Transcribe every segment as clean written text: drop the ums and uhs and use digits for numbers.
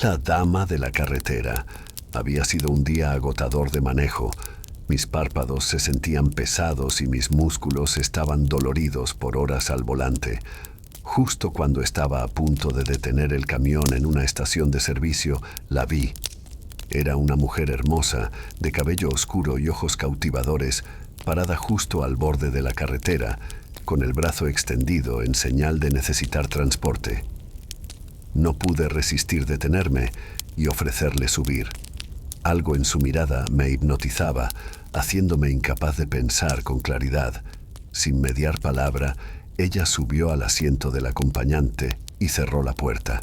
La dama de la carretera. Había sido un día agotador de manejo. Mis párpados se sentían pesados y mis músculos estaban doloridos por horas al volante. Justo cuando estaba a punto de detener el camión en una estación de servicio, la vi. Era una mujer hermosa, de cabello oscuro y ojos cautivadores, parada justo al borde de la carretera, con el brazo extendido en señal de necesitar transporte. No pude resistir detenerme y ofrecerle subir. Algo en su mirada me hipnotizaba, haciéndome incapaz de pensar con claridad. Sin mediar palabra, ella subió al asiento del acompañante y cerró la puerta.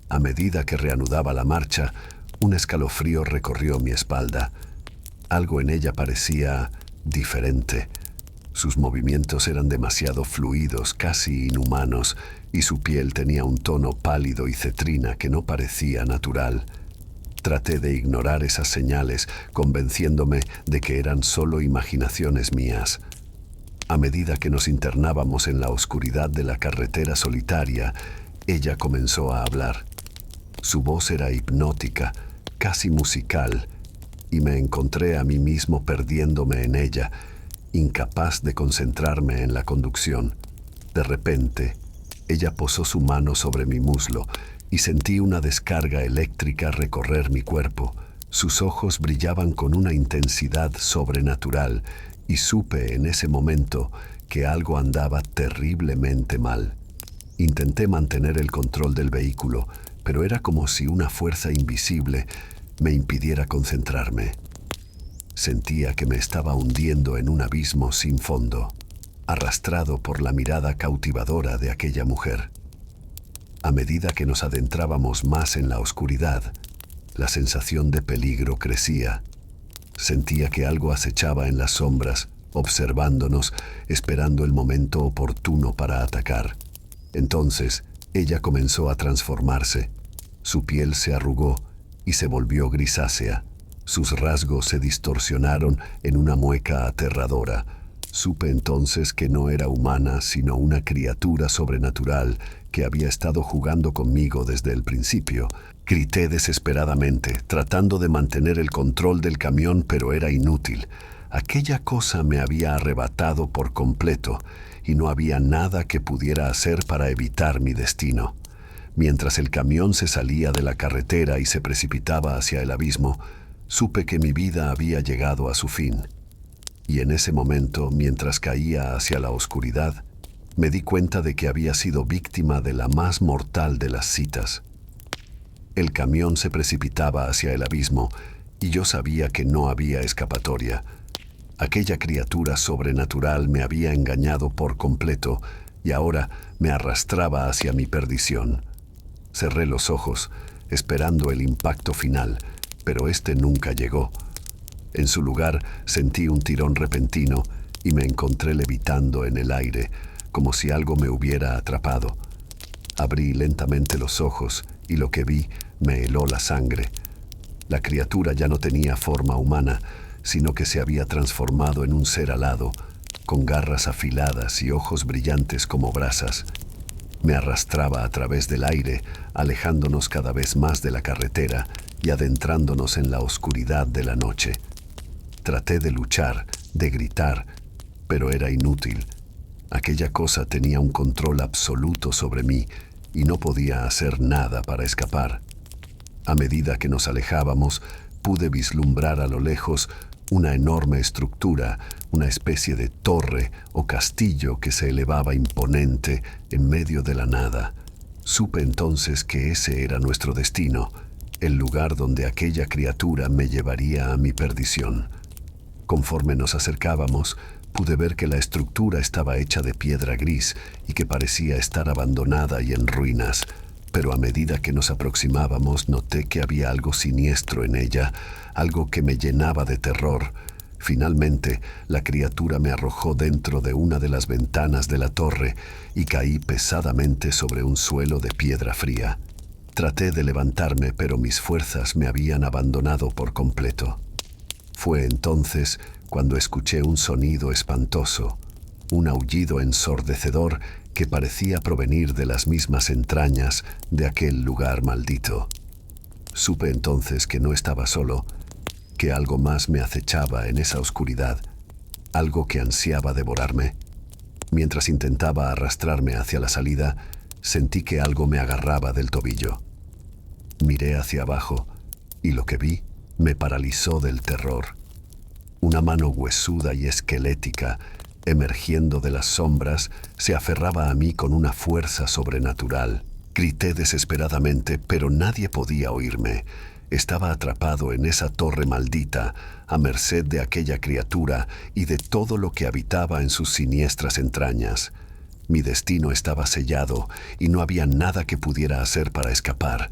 A medida que reanudaba la marcha, un escalofrío recorrió mi espalda. Algo en ella parecía diferente. Sus movimientos eran demasiado fluidos, casi inhumanos, y su piel tenía un tono pálido y cetrina que no parecía natural. Traté de ignorar esas señales, convenciéndome de que eran solo imaginaciones mías. A medida que nos internábamos en la oscuridad de la carretera solitaria, ella comenzó a hablar. Su voz era hipnótica, casi musical, y me encontré a mí mismo perdiéndome en ella, incapaz de concentrarme en la conducción. De repente, ella posó su mano sobre mi muslo y sentí una descarga eléctrica recorrer mi cuerpo. Sus ojos brillaban con una intensidad sobrenatural y supe en ese momento que algo andaba terriblemente mal. Intenté mantener el control del vehículo, pero era como si una fuerza invisible me impidiera concentrarme. Sentía que me estaba hundiendo en un abismo sin fondo, arrastrado por la mirada cautivadora de aquella mujer. A medida que nos adentrábamos más en la oscuridad, la sensación de peligro crecía. Sentía que algo acechaba en las sombras, observándonos, esperando el momento oportuno para atacar. Entonces, ella comenzó a transformarse. Su piel se arrugó y se volvió grisácea. Sus rasgos se distorsionaron en una mueca aterradora. Supe entonces que no era humana, sino una criatura sobrenatural que había estado jugando conmigo desde el principio. Grité desesperadamente, tratando de mantener el control del camión, pero era inútil. Aquella cosa me había arrebatado por completo y no había nada que pudiera hacer para evitar mi destino. Mientras el camión se salía de la carretera y se precipitaba hacia el abismo, supe que mi vida había llegado a su fin. Y en ese momento, mientras caía hacia la oscuridad, me di cuenta de que había sido víctima de la más mortal de las citas. El camión se precipitaba hacia el abismo y yo sabía que no había escapatoria. Aquella criatura sobrenatural me había engañado por completo y ahora me arrastraba hacia mi perdición. Cerré los ojos, esperando el impacto final, pero este nunca llegó. En su lugar sentí un tirón repentino y me encontré levitando en el aire, como si algo me hubiera atrapado. Abrí lentamente los ojos y lo que vi me heló la sangre. La criatura ya no tenía forma humana, sino que se había transformado en un ser alado, con garras afiladas y ojos brillantes como brasas. Me arrastraba a través del aire, alejándonos cada vez más de la carretera y adentrándonos en la oscuridad de la noche. Traté de luchar, de gritar, pero era inútil. Aquella cosa tenía un control absoluto sobre mí y no podía hacer nada para escapar. A medida que nos alejábamos, pude vislumbrar a lo lejos una enorme estructura, una especie de torre o castillo que se elevaba imponente en medio de la nada. Supe entonces que ese era nuestro destino, el lugar donde aquella criatura me llevaría a mi perdición. Conforme nos acercábamos, pude ver que la estructura estaba hecha de piedra gris y que parecía estar abandonada y en ruinas. Pero a medida que nos aproximábamos noté que había algo siniestro en ella, algo que me llenaba de terror. Finalmente, la criatura me arrojó dentro de una de las ventanas de la torre y caí pesadamente sobre un suelo de piedra fría. Traté de levantarme, pero mis fuerzas me habían abandonado por completo. Fue entonces cuando escuché un sonido espantoso, un aullido ensordecedor que parecía provenir de las mismas entrañas de aquel lugar maldito. Supe entonces que no estaba solo, que algo más me acechaba en esa oscuridad, algo que ansiaba devorarme. Mientras intentaba arrastrarme hacia la salida, sentí que algo me agarraba del tobillo. Miré hacia abajo y lo que vi me paralizó del terror. Una mano huesuda y esquelética, emergiendo de las sombras, se aferraba a mí con una fuerza sobrenatural. Grité desesperadamente, pero nadie podía oírme. Estaba atrapado en esa torre maldita, a merced de aquella criatura y de todo lo que habitaba en sus siniestras entrañas. Mi destino estaba sellado y no había nada que pudiera hacer para escapar.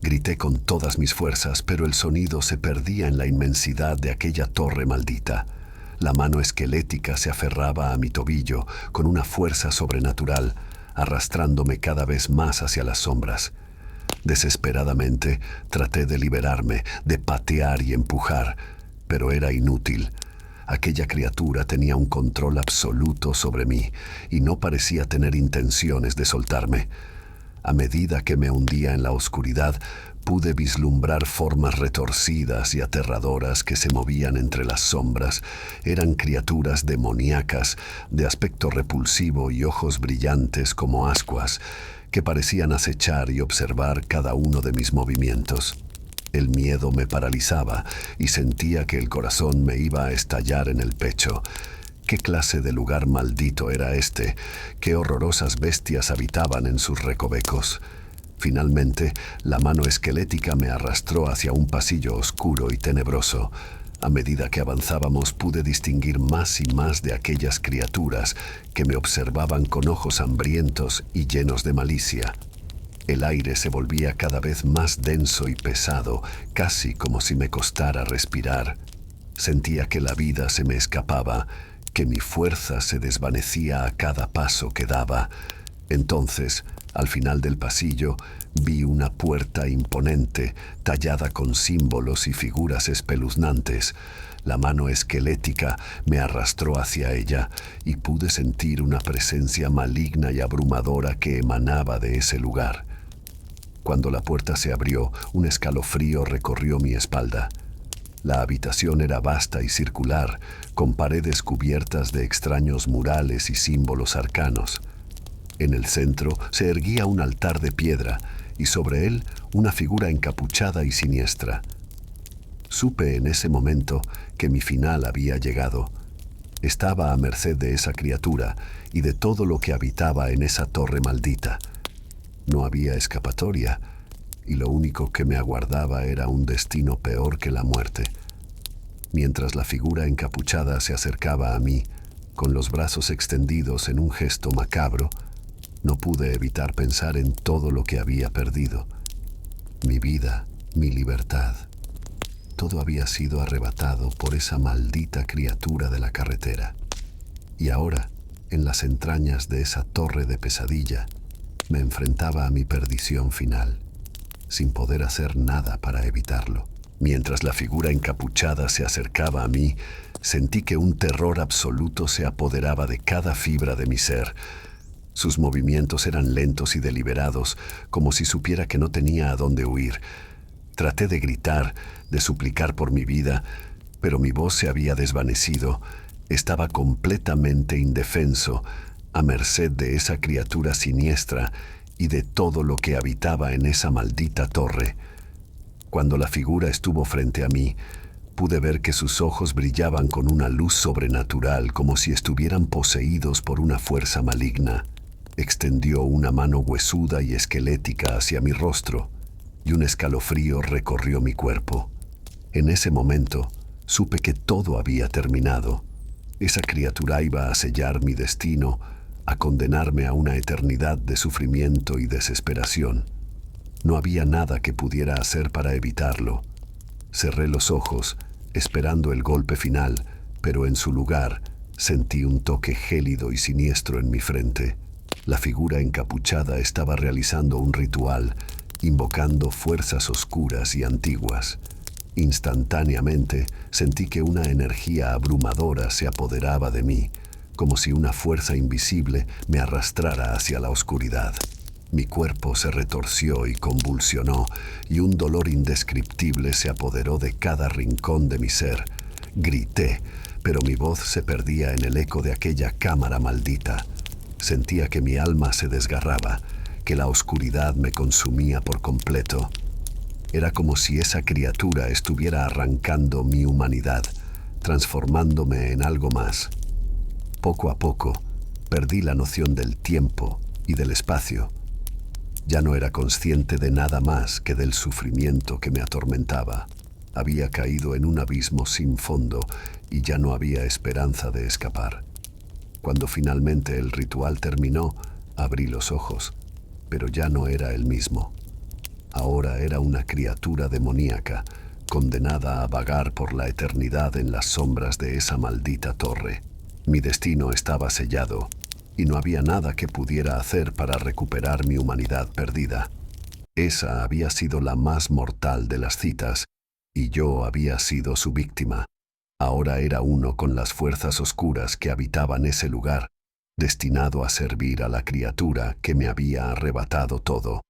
Grité con todas mis fuerzas, pero el sonido se perdía en la inmensidad de aquella torre maldita. La mano esquelética se aferraba a mi tobillo con una fuerza sobrenatural, arrastrándome cada vez más hacia las sombras. Desesperadamente traté de liberarme, de patear y empujar, pero era inútil. Aquella criatura tenía un control absoluto sobre mí y no parecía tener intenciones de soltarme. A medida que me hundía en la oscuridad, pude vislumbrar formas retorcidas y aterradoras que se movían entre las sombras. Eran criaturas demoníacas, de aspecto repulsivo y ojos brillantes como ascuas, que parecían acechar y observar cada uno de mis movimientos. El miedo me paralizaba y sentía que el corazón me iba a estallar en el pecho. ¿Qué clase de lugar maldito era este? ¿Qué horrorosas bestias habitaban en sus recovecos? Finalmente, la mano esquelética me arrastró hacia un pasillo oscuro y tenebroso. A medida que avanzábamos pude distinguir más y más de aquellas criaturas que me observaban con ojos hambrientos y llenos de malicia. El aire se volvía cada vez más denso y pesado, casi como si me costara respirar. Sentía que la vida se me escapaba, que mi fuerza se desvanecía a cada paso que daba. Entonces, al final del pasillo, vi una puerta imponente, tallada con símbolos y figuras espeluznantes. La mano esquelética me arrastró hacia ella y pude sentir una presencia maligna y abrumadora que emanaba de ese lugar. Cuando la puerta se abrió, un escalofrío recorrió mi espalda. La habitación era vasta y circular, con paredes cubiertas de extraños murales y símbolos arcanos. En el centro se erguía un altar de piedra y sobre él una figura encapuchada y siniestra. Supe en ese momento que mi final había llegado. Estaba a merced de esa criatura y de todo lo que habitaba en esa torre maldita. No había escapatoria, y lo único que me aguardaba era un destino peor que la muerte. Mientras la figura encapuchada se acercaba a mí, con los brazos extendidos en un gesto macabro, no pude evitar pensar en todo lo que había perdido. Mi vida, mi libertad. Todo había sido arrebatado por esa maldita criatura de la carretera. Y ahora, en las entrañas de esa torre de pesadilla, me enfrentaba a mi perdición final, sin poder hacer nada para evitarlo. Mientras la figura encapuchada se acercaba a mí, sentí que un terror absoluto se apoderaba de cada fibra de mi ser. Sus movimientos eran lentos y deliberados, como si supiera que no tenía a dónde huir. Traté de gritar, de suplicar por mi vida, pero mi voz se había desvanecido. Estaba completamente indefenso, a merced de esa criatura siniestra y de todo lo que habitaba en esa maldita torre. Cuando la figura estuvo frente a mí, pude ver que sus ojos brillaban con una luz sobrenatural, como si estuvieran poseídos por una fuerza maligna. Extendió una mano huesuda y esquelética hacia mi rostro, y un escalofrío recorrió mi cuerpo. En ese momento, supe que todo había terminado. Esa criatura iba a sellar mi destino, a condenarme a una eternidad de sufrimiento y desesperación. No había nada que pudiera hacer para evitarlo. Cerré los ojos, esperando el golpe final, pero en su lugar sentí un toque gélido y siniestro en mi frente. La figura encapuchada estaba realizando un ritual, invocando fuerzas oscuras y antiguas. Instantáneamente sentí que una energía abrumadora se apoderaba de mí, como si una fuerza invisible me arrastrara hacia la oscuridad. Mi cuerpo se retorció y convulsionó, y un dolor indescriptible se apoderó de cada rincón de mi ser. Grité, pero mi voz se perdía en el eco de aquella cámara maldita. Sentía que mi alma se desgarraba, que la oscuridad me consumía por completo. Era como si esa criatura estuviera arrancando mi humanidad, transformándome en algo más. Poco a poco, perdí la noción del tiempo y del espacio. Ya no era consciente de nada más que del sufrimiento que me atormentaba. Había caído en un abismo sin fondo y ya no había esperanza de escapar. Cuando finalmente el ritual terminó, abrí los ojos, pero ya no era el mismo. Ahora era una criatura demoníaca, condenada a vagar por la eternidad en las sombras de esa maldita torre. Mi destino estaba sellado, y no había nada que pudiera hacer para recuperar mi humanidad perdida. Esa había sido la más mortal de las citas, y yo había sido su víctima. Ahora era uno con las fuerzas oscuras que habitaban ese lugar, destinado a servir a la criatura que me había arrebatado todo.